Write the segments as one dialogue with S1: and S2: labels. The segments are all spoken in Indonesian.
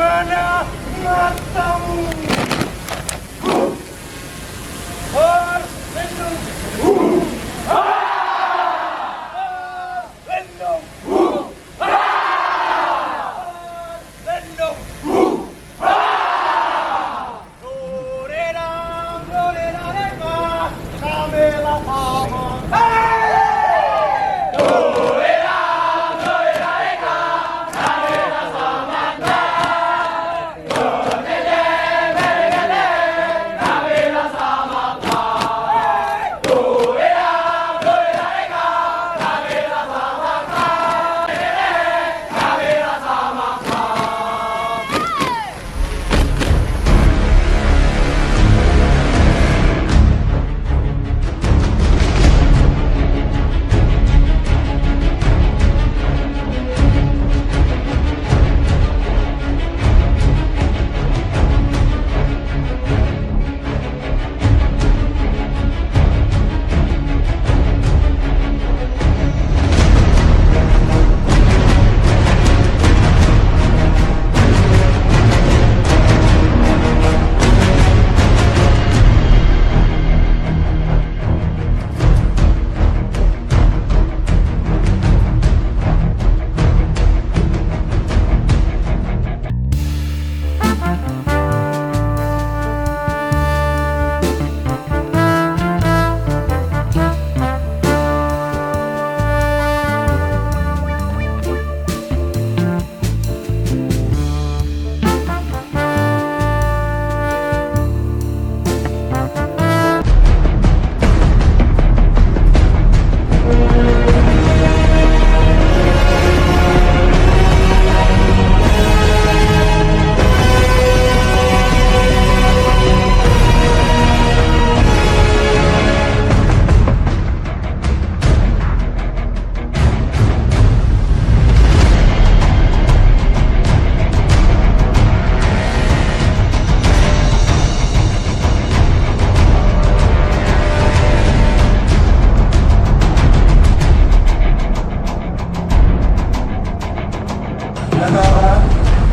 S1: Mana matamu? Berlindung! Berlindung! Berlindung! Gorelang, gorelang, eka, kamela sama.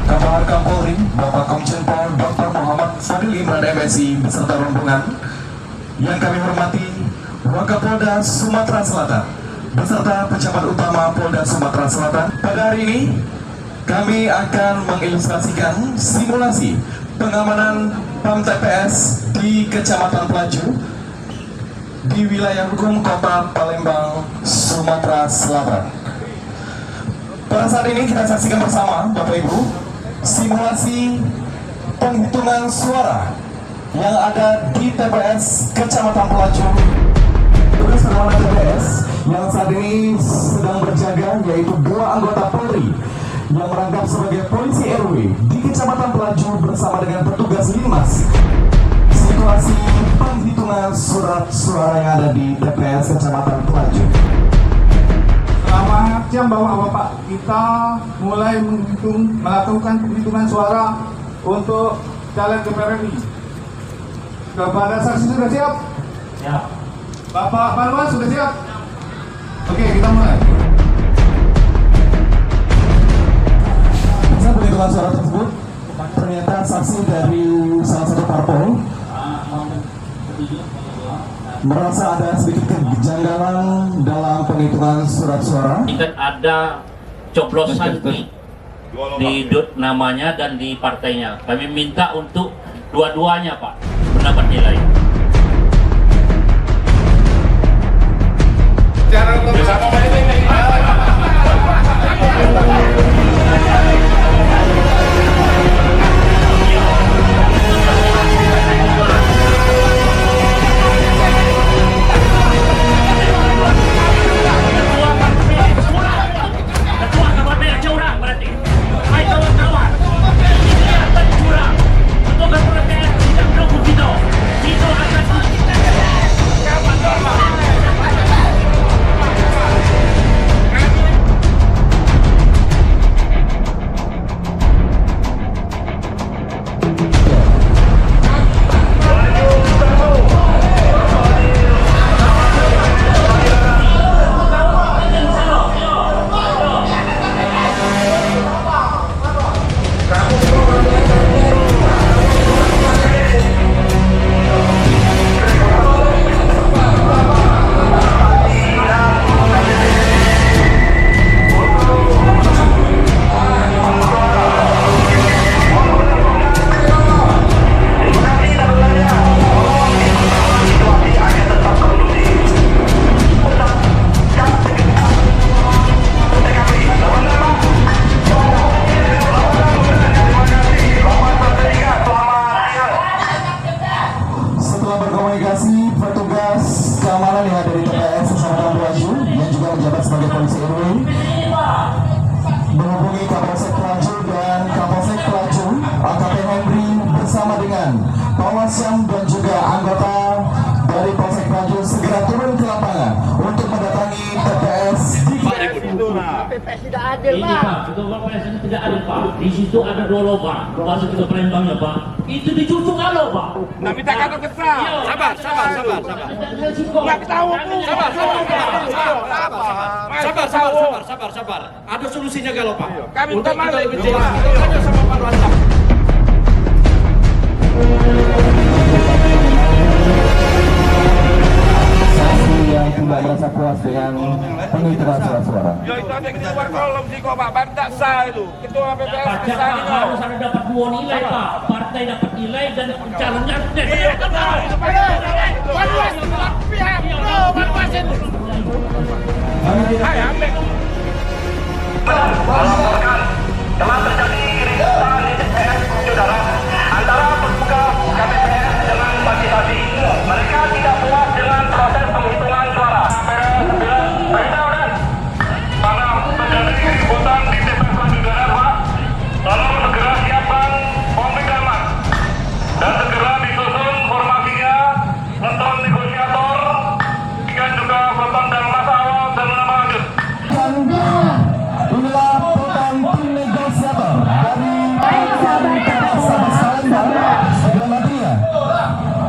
S2: Kabar Kapolri Bapak Komjen Pol Dr. Muhammad Fadil Imran MSI beserta rombongan yang kami hormati Wakapolda Sumatera Selatan beserta pejabat utama Polda Sumatera Selatan. Pada hari ini kami akan mengilustrasikan simulasi pengamanan PAM TPS di Kecamatan Pelaju di wilayah hukum Kota Palembang, Sumatera Selatan. Pada saat ini kita saksikan bersama Bapak Ibu simulasi penghitungan suara yang ada di TPS Kecamatan Pelaju. Tugas pengamanan TPS yang saat ini sedang berjaga yaitu 2 anggota Polri yang merangkap sebagai polisi RW di Kecamatan Pelaju bersama dengan petugas Linmas. Situasi penghitungan surat suara yang ada di TPS Kecamatan Pelaju.
S3: Selamat siang Bapak-Bapak, kita mulai melakukan penghitungan suara untuk caleg DPR RI. Kepada saksi sudah siap? Ya. Bapak Panwas sudah siap? Oke, kita mulai.
S2: Bisa penghitungan suara tersebut ternyata saksi dari salah satu parpol merasa ada sedikit kejanggalan dalam penghitungan surat suara.
S4: Ikan ada coblosan di namanya dan di partainya. Kami minta untuk dua-duanya, Pak, mendapat nilai.
S2: Petugas keamanan yang ada di TPS Kecamatan Pelaju yang juga menjabat sebagai polisi RW menghubungi Kapolsek Pelaju dan Kapolsek Pelaju AKP Henry bersama dengan Pawasam dan juga anggota dari Polsek Pelaju segera turun ke lapangan untuk mendatangi TPS.
S1: PPS tidak adil,
S4: Ini Pak, ketua PPS ini tidak adil, Pak. Di situ ada 2 lubang, masuk ke Palembangnya, Pak. Itu dicucuk alo, Pak.
S1: Nah, minta kantor kita. Sabar. Nggak tahu.
S5: Sabar. Ada solusinya kalau Pak.
S1: Kami
S5: Untuk
S1: minta
S5: kita
S1: maaf.
S5: lebih jelas, kita tanya sama Pak Rancang.
S2: Yang tidak merasa puas dengan penghitungan surat suara.
S1: Ya itu ada di luar kolom sih kok Pak. Bantak sah itu. Ketua PPS
S4: Pajak,
S1: bisa
S4: Pak,
S1: ini.
S4: harus ada dapat 2 nilai, Pak. Partai dapat nilai dan calonnya
S1: Iya benar. Pihak pro Banwasin. Hai ambek.
S6: Melaporkan telah terjadi keributan di TPS Saudara antara petugas KPPS dengan fasilitasi. Mereka tidak puas dengan proses penghitungan suara. Beritahu dan karena terjadi keributan di TPS Saudara, Pak, tolong segera siapkan pemikaman dan segera disusun formasinya, nonton negosiator dan juga bertandang masa awal dan menambah lanjut.
S2: Inilah program tim negosiator dari Salenda.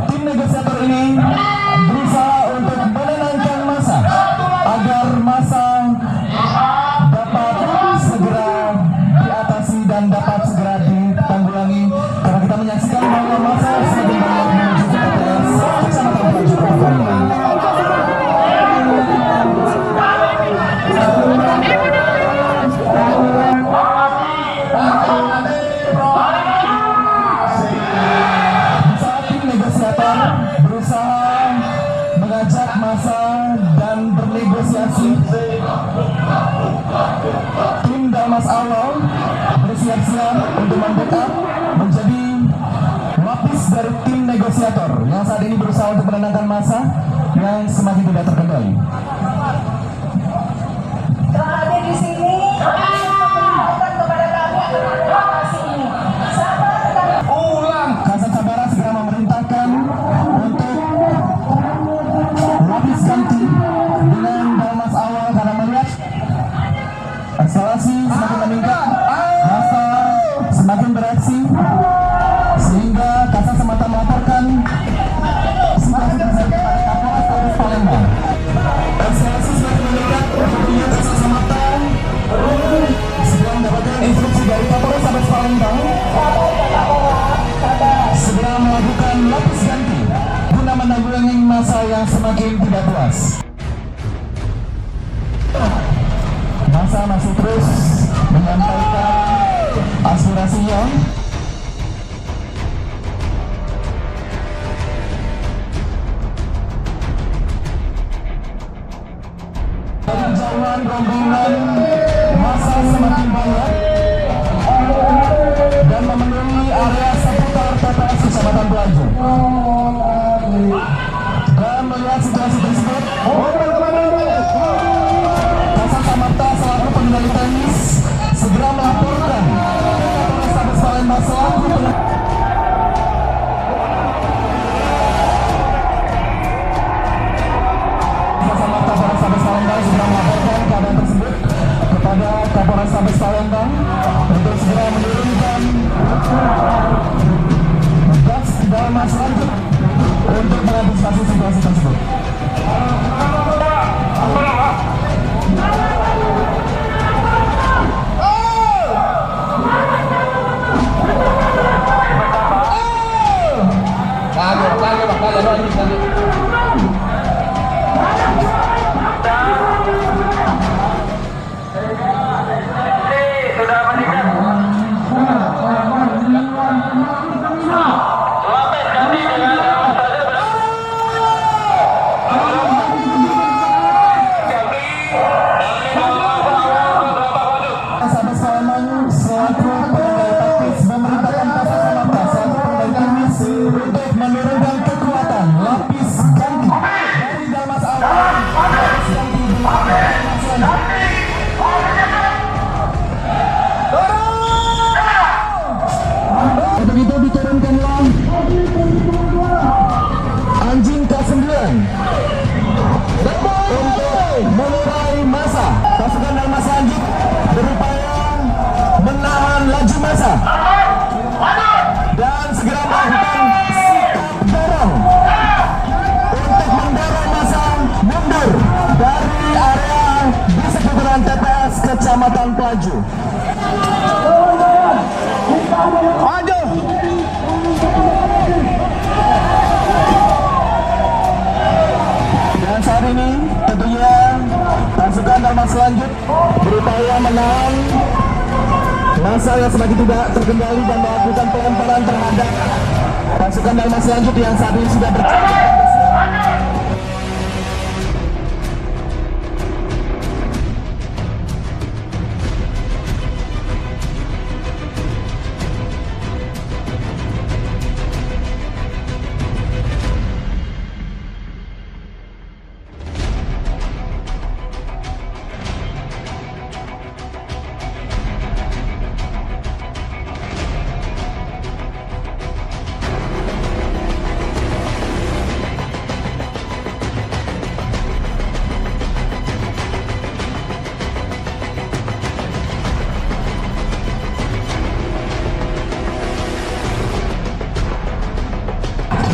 S2: Tim negosiator ini berusaha untuk menenangkan massa agar massa dapat segera diatasi dan dapat segera ditanggulangi, karena kita menyaksikan bahwa massa semakin banyak menuju ke TPS Kecamatan Pelaju Kabupaten. Saat tim negosiator berusaha mengajak massa dan bernegosiasi, tim Dalmas Awal bersiap-siap untuk membackup menjadi lapis dari tim negosiator yang saat ini berusaha untuk menenangkan massa yang semakin tidak terkendali.
S7: Terakhir di sini, bukan kepada kami akan informasi ini. Sabar dan
S2: Kasat Sabara segera memerintahkan untuk lapis ganti dengan Dalmas Awal karena melihat eskalasi semakin meningkat, massa semakin bereaksi, sehingga Kasat Semata melaporkan situasi tersebut kepada Kapolres Palembang. Palembang. Jauhan rombongan masa semakin banyak dan memenuhi area seputar TPS Kecamatan Pelaju. Dan melihat situasi tersebut, Kasat Samapta selaku pengendali teknis segera melaporkan Polrestabes Palembang selaku Samapta Polrestabes Palembang segera melaporkan keadaan tersebut kepada Kapolrestabes Palembang untuk segera menurunkan tugas dalam selanjutnya untuk mengantisipasi situasi tersebut.
S6: Sudah meningkat. Lapis kami dengan
S2: Polrestabes Palembang selaku pengendali taktis memerintahkan Kasat Samapta selaku pengendali teknis untuk menurunkan kekuatan lapis ganti dari Dalmas awal lapis ganti untuk itu diturunkanlah anjing K9 untuk mengurai massa. Pasukan Dalmas lanjut berupaya menahan laju massa dan segera melakukan sikap dorong untuk mendorong massa mundur dari area di seputaran TPS Kecamatan Pelaju. Maju. Dan saat ini tentunya pasukan Dalmas lanjut berupaya menahan massa yang semakin tidak terkendali dan melakukan pelemparan terhadap pasukan Dalmas lanjut yang saat ini sudah berjalan.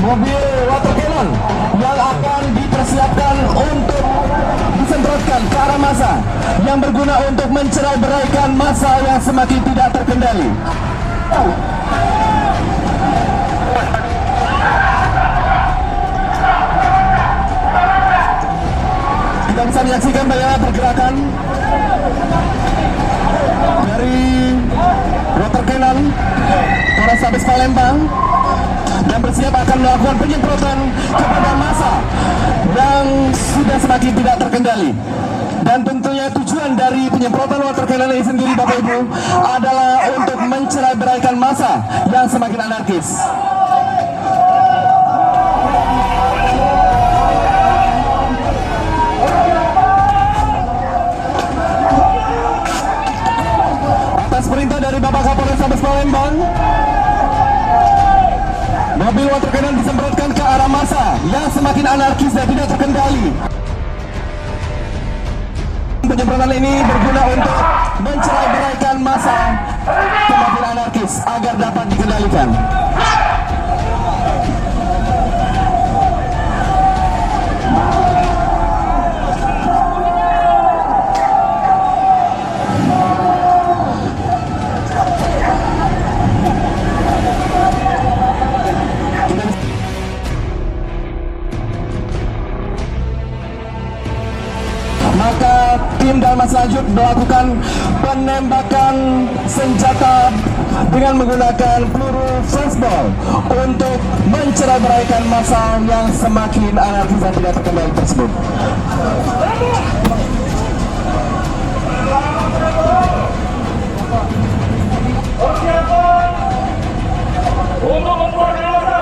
S2: Mobil water cannon yang akan dipersiapkan untuk disemprotkan ke arah massa yang berguna untuk mencerai-beraikan massa yang semakin tidak terkendali. Kita bisa menyaksikan bagaimana pergerakan dari water cannon Polrestabes Palembang dan bersiap akan melakukan penyemprotan kepada massa yang sudah semakin tidak terkendali. Dan tentunya tujuan dari penyemprotan water cannon ini sendiri Bapak Ibu adalah untuk mencerai-beraikan massa yang semakin anarkis. Atas perintah dari Bapak Kapolrestabes Palembang, mobil water cannon disemprotkan ke arah massa yang semakin anarkis dan tidak terkendali. Penyemprotan ini berguna untuk mencerai-beraikan massa semakin anarkis agar dapat dikendalikan. Maka tim Dalmas lanjut melakukan penembakan senjata dengan menggunakan peluru flashball untuk mencerai-beraikan massa yang semakin anarkis dan tidak terkendali tersebut.
S6: Untuk membuat dewasa.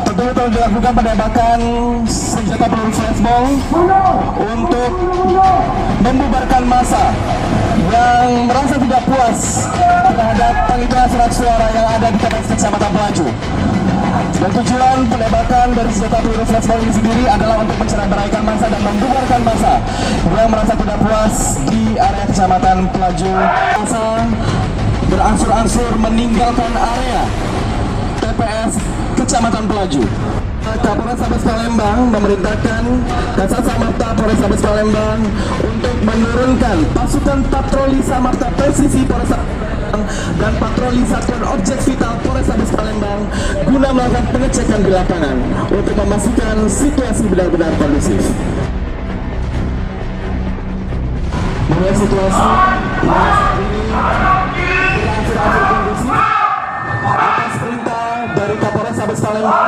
S2: Tentunya telah dilakukan penembakan senjata peluru flashball untuk membubarkan massa yang merasa tidak puas terhadap penghitungan surat suara yang ada di TPS Kecamatan Pelaju. Dan tujuan penembakan dari senjata peluru flashball ini sendiri adalah untuk mencerai-beraikan massa dan membubarkan massa yang merasa tidak puas di area Kecamatan Pelaju. Massa berangsur-angsur meninggalkan area TPS Kecamatan Pelaju. Kapolres Sabes Palembang memerintahkan Kasat Samapta Polrestabes Palembang untuk menurunkan pasukan patroli Samapta Presisi Polrestabes Palembang dan patroli Satuan Objek Vital Polrestabes Palembang guna melakukan pengecekan di lapangan untuk memastikan situasi benar-benar kondusif. Melihat situasi berangsur-angsur kondusif atas perintah dari Kapolres Sabes Palembang,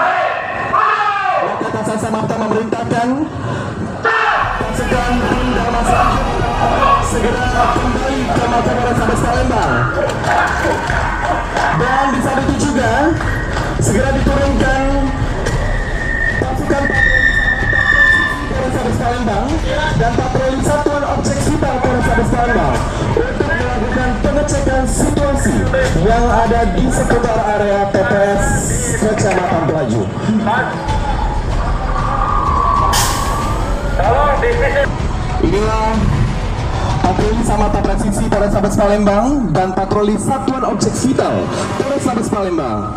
S2: maka Kasat Samapta memerintahkan pasukan tim Dalmasa segera kembali ke Mapolres Sabes Palembang. Dan di saat itu juga segera diturunkan pasukan Polres Sabes Palembang dan patroli Satuan Objek Vital Polres Sabes Palembang untuk melakukan pengecekan situasi yang ada di seputar area TPS Kecamatan Pelaju. Inilah patroli Samapta Presisi Polrestabes Palembang dan patroli Satuan Objek Vital Polrestabes Palembang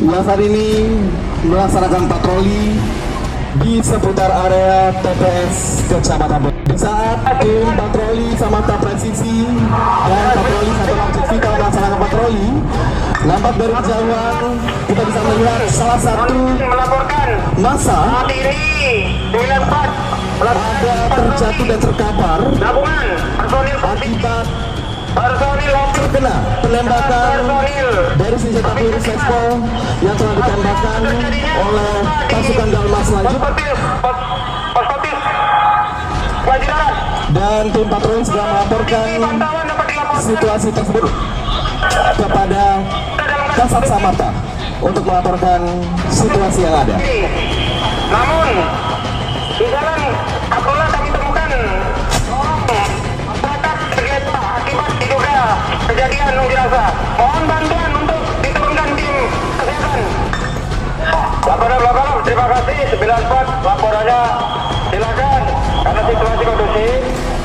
S2: yang saat ini melaksanakan patroli di seputar area TPS Kecamatan Pelaju. Di saat tim patroli Samapta Presisi dan patroli Satuan Objek Vital melaksanakan patroli, nampak dari kejauhan kita bisa melihat salah satu massa ada terjatuh dan terkapar akibat terkena penembakan dari senjata peluru flashball yang telah ditembakkan oleh pasukan Dalmas Laju. Dan tim patroli segera melaporkan situasi tersebut kepada Kasat Samapta untuk melaporkan situasi yang ada.
S6: Namun di jalan Abdullah kami temukan bakat tergeletak akibat diduga kejadian unjuk rasa. Mohon bantuan untuk diturunkan tim kesehatan. Laporan, terima kasih. 94 laporannya silakan karena situasi kondusif.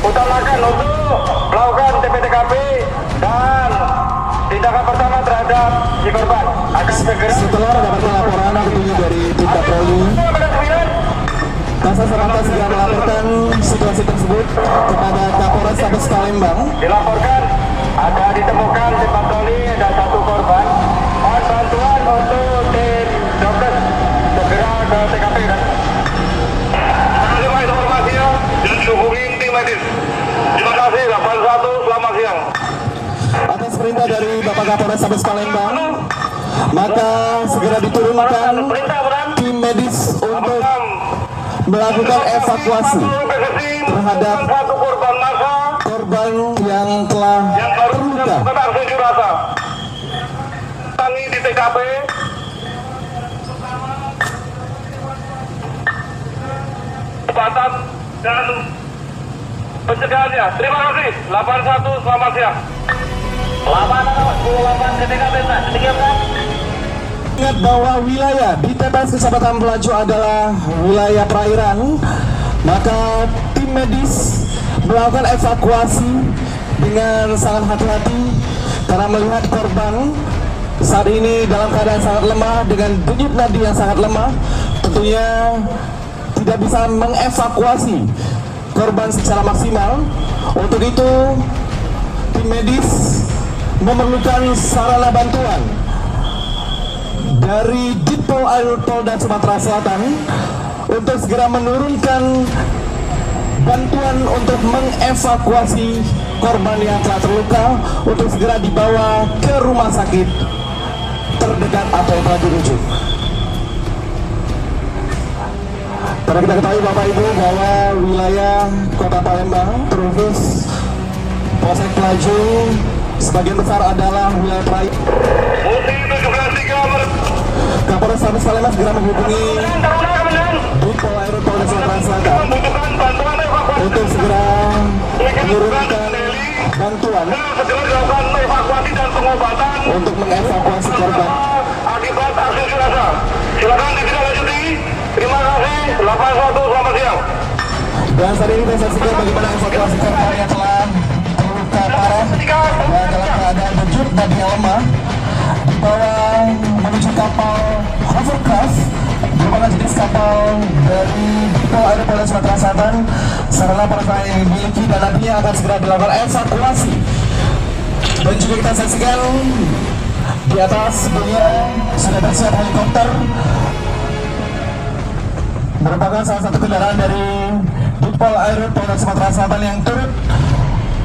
S6: Utamakan untuk melakukan TPTKP dan tindakan pertama terhadap si korban akan segera.
S2: Setelah mendapatkan laporan tentunya dari tim patroli, Kasat Samapta segera melaporkan situasi tersebut kepada Kapolres Sabes Palembang.
S6: Dilaporkan ada ditemukan tim patroli ada satu korban. Mohon bantuan untuk tim dokter segera ke TKP kan. Terima kasih informasinya dan dihubungi tim medis. Terima kasih 81 selamat siang.
S2: Atas perintah dari Bapak Kapolres Sabes Palembang, maka segera diturunkan tim medis untuk melakukan evakuasi terhadap korban yang telah terluka.
S6: Tangi di TKP. Batas dan pencegahannya. Terima kasih. 81 selamat siang. 8 ke TKP, Pak. Demikian, Pak.
S2: Ingat bahwa wilayah di TPS Kecamatan Pelaju adalah wilayah perairan, maka tim medis melakukan evakuasi dengan sangat hati-hati karena melihat korban saat ini dalam keadaan sangat lemah dengan denyut nadi yang sangat lemah, tentunya tidak bisa mengevakuasi korban secara maksimal. Untuk itu tim medis memerlukan sarana bantuan dari Ditpol Air Polda Sumatera Selatan untuk segera menurunkan bantuan untuk mengevakuasi korban yang telah terluka untuk segera dibawa ke rumah sakit terdekat atau yang telah dirujuk. Karena kita ketahui Bapak Ibu bahwa wilayah Kota Palembang, Trubus, Polsek Pelaju, sebagian besar adalah wilayah perairan. Kapolres Tabes Palembang segera menghubungi Ditpol Airut Polda Sumatera Selatan untuk segera menurunkan bantuan untuk mengevakuasi korban.
S6: Akibat aksi unjuk rasa. Silakan ditindaklanjuti. Terima kasih. 81 selamat siang.
S2: Dan saat ini kita saksikan bagaimana evakuasi korban yang telah terluka parah dan dalam keadaan berjut dan yang lemah dibawa menuju kapal hovercraft merupakan jenis kapal dari Ditpol Airut Polda Sumatera Selatan sarana penerbangan yang dimiliki dan nantinya akan segera dilakukan evakuasi. Dan juga kita saksikan di atas sebelumnya sudah bersiap helikopter merupakan salah satu kendaraan dari Ditpol Airut Polda Sumatera Selatan yang turut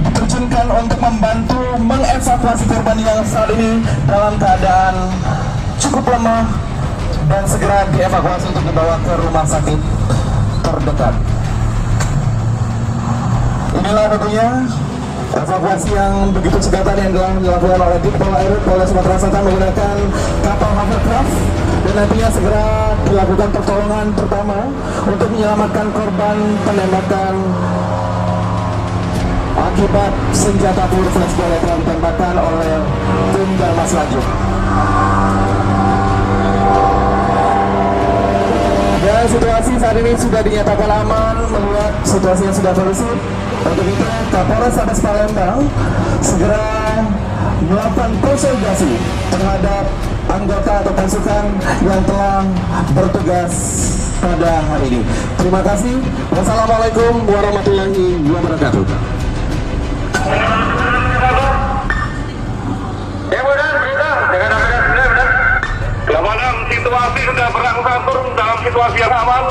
S2: diterjunkan untuk membantu mengevakuasi korban yang saat ini dalam keadaan cukup lemah dan segera dievakuasi untuk dibawa ke rumah sakit terdekat. Inilah tentunya evakuasi yang begitu cekatan yang telah dilakukan oleh Ditpol Airut Polda Sumatera Selatan menggunakan kapal hovercraft dan nantinya segera dilakukan pertolongan pertama untuk menyelamatkan korban penembakan akibat senjata peluru flashball yang telah ditembakkan oleh tim Dalmas Laju. Dan situasi saat ini sudah dinyatakan aman melihat situasi yang sudah kondusif. Untuk itu Kapolres Tabes Palembang segera melakukan konsolidasi terhadap anggota atau pasukan yang telah bertugas pada hari ini. Terima kasih. Wassalamualaikum warahmatullahi wabarakatuh.
S6: Keamanan situasi sudah berangsur turun dalam situasi yang aman.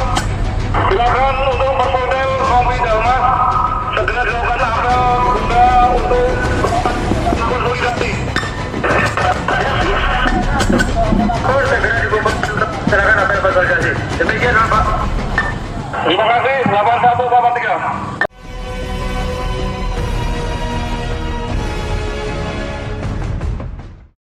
S6: Silakan untuk personel Kompi Dalmas segera dilakukan apel guna untuk konsolidasi. Segera dibubarkan, silakan apel konsolidasi. Demikian Pak. Terima kasih. 81